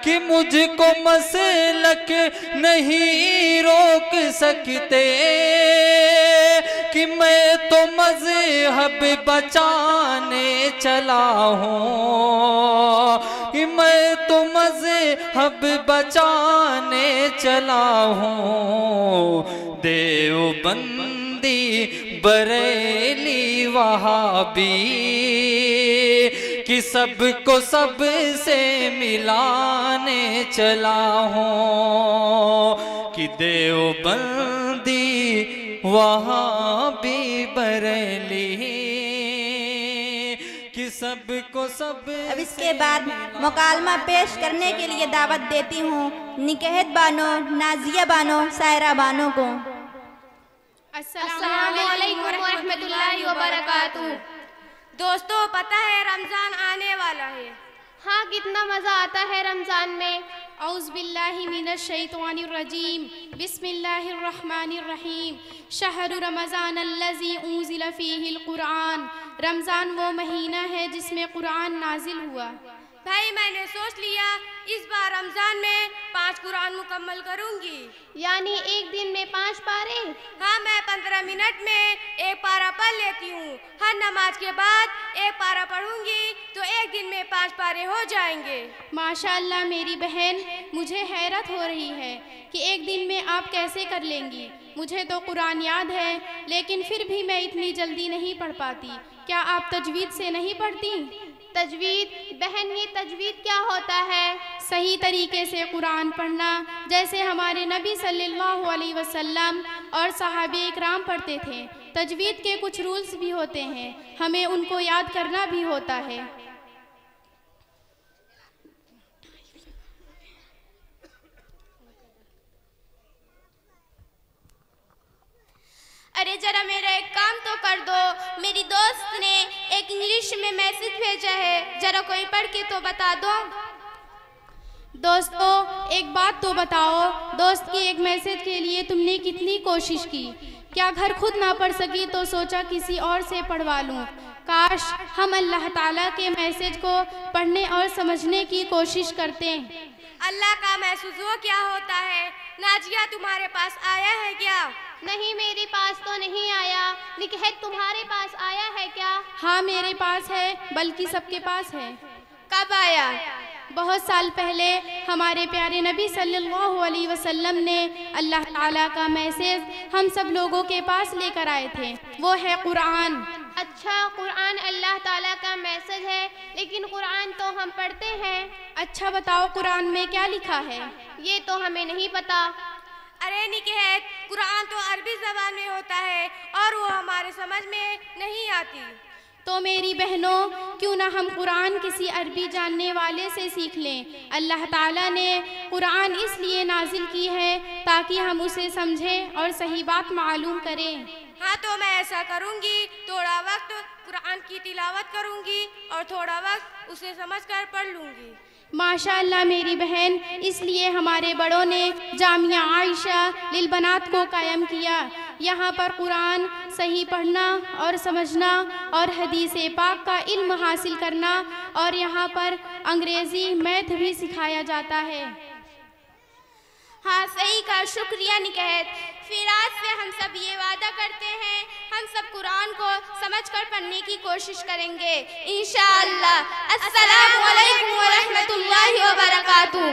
कि मुझको मसलक नहीं रोक सकते, कि मैं तो मज़हब बचाने चला हूँ, कि मैं तो मज़हब बचाने चला हूँ। देवबंदी बरेली वहाबी कि सबको सब से मिलाने चला हूँ, कि देवबंदी वहाबी बरेली कि सबको सब। अब इसके बाद मुकालमा पेश करने के लिए दावत देती हूँ निकहत बानो, नाजिया बानो, सायरा बानो को। अस्सलामु अलैकुम वरहमतुल्लाहि वबरकातुहू। दोस्तों, पता है रमज़ान आने वाला है। हाँ, कितना मज़ा आता है रमज़ान में। औज़ु बिल्लाहि मिनश शैतानिर रजीम, बिस्मिल्लाहिर रहमानिर रहीम। शहरु रमज़ान अल्लज़ी उन्ज़िला फ़ीहिल कुरान। रमज़ान वो महीना है जिसमें कुरान नाजिल हुआ। भाई, मैंने सोच लिया इस बार रमज़ान में 5 कुरान मुकम्मल करूंगी। यानी एक दिन में 5 पारे? हाँ, मैं 15 मिनट में एक पारा पढ़ लेती हूँ। हर नमाज के बाद एक पारा पढ़ूंगी तो एक दिन में 5 पारे हो जाएंगे। माशाअल्लाह मेरी बहन, मुझे हैरत हो रही है कि एक दिन में आप कैसे कर लेंगी। मुझे तो कुरान याद है, लेकिन फिर भी मैं इतनी जल्दी नहीं पढ़ पाती। क्या आप तजवीद से नहीं पढ़ती? तजवीद? बहन, ये तजवीद क्या होता है? सही तरीके से कुरान पढ़ना, जैसे हमारे नबी सल्लल्लाहु अलैहि वसल्लम और सहाबे इकराम पढ़ते थे। तजवीद के कुछ रूल्स भी होते हैं, हमें उनको याद करना भी होता है। अरे जरा मेरा एक काम तो कर दो। मेरी दोस्त ने एक इंग्लिश में मैसेज भेजा है, जरा कोई पढ़ के तो बता दो। दोस्तों, एक बात तो बताओ, दोस्त की एक मैसेज के लिए तुमने कितनी कोशिश की? क्या घर खुद ना पढ़ सकी तो सोचा किसी और से पढ़वा लूँ। काश हम अल्लाह ताला के मैसेज को पढ़ने और समझने की कोशिश करते। अल्लाह का मैसेज वो क्या होता है? नाजिया, तुम्हारे पास आया है क्या? नहीं, मेरे पास तो नहीं आया। निकहत, तुम्हारे पास आया है क्या? हाँ, मेरे पास है, बल्कि सबके पास है। कब आया? बहुत साल पहले हमारे प्यारे नबी सल्लल्लाहु अलैहि वसल्लम ने अल्लाह ताला का मैसेज हम सब लोगों के पास लेकर आए थे। वो है कुरान। अच्छा, कुरान अल्लाह ताला का मैसेज है, लेकिन कुरान तो हम पढ़ते हैं। अच्छा बताओ, कुरान में क्या लिखा है? ये तो हमें नहीं पता। अरे निकहत, कुरान तो अरबी ज़बान में होता है और वो हमारे समझ में नहीं आती। तो मेरी बहनों, क्यों ना हम कुरान किसी अरबी जानने वाले से सीख लें। अल्लाह ताला ने कुरान इसलिए नाजिल की है ताकि हम उसे समझें और सही बात मालूम करें। हाँ, तो मैं ऐसा करूँगी। थोड़ा वक्त कुरान की तिलावत करूँगी और थोड़ा वक्त उसे समझकर पढ़ लूँगी। माशाअल्लाह मेरी बहन, इसलिए हमारे बड़ों ने जामिया आयशा लिलबनात को कायम किया। यहाँ पर कुरान सही पढ़ना और समझना और हदीस पाक का इल्म हासिल करना और यहाँ पर अंग्रेज़ी मैथ भी सिखाया जाता है। हाँ, सही का शुक्रिया निकहत। फिर आज से हम सब ये वादा करते हैं, हम सब कुरान को समझकर पढ़ने की कोशिश करेंगे इंशाअल्लाह। अस्सलामु अलैकुम वरहमतुल्लाहि वबरकातुहू।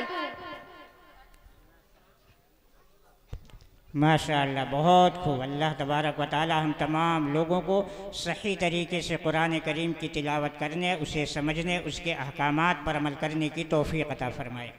माशाअल्लाह, बहुत खूब। अल्लाह तबारक व तआला हम तमाम लोगों को सही तरीके से कुरान करीम की तिलावत करने, उसे समझने, उसके अहकामात पर अमल करने की तौफीक अता फरमाए।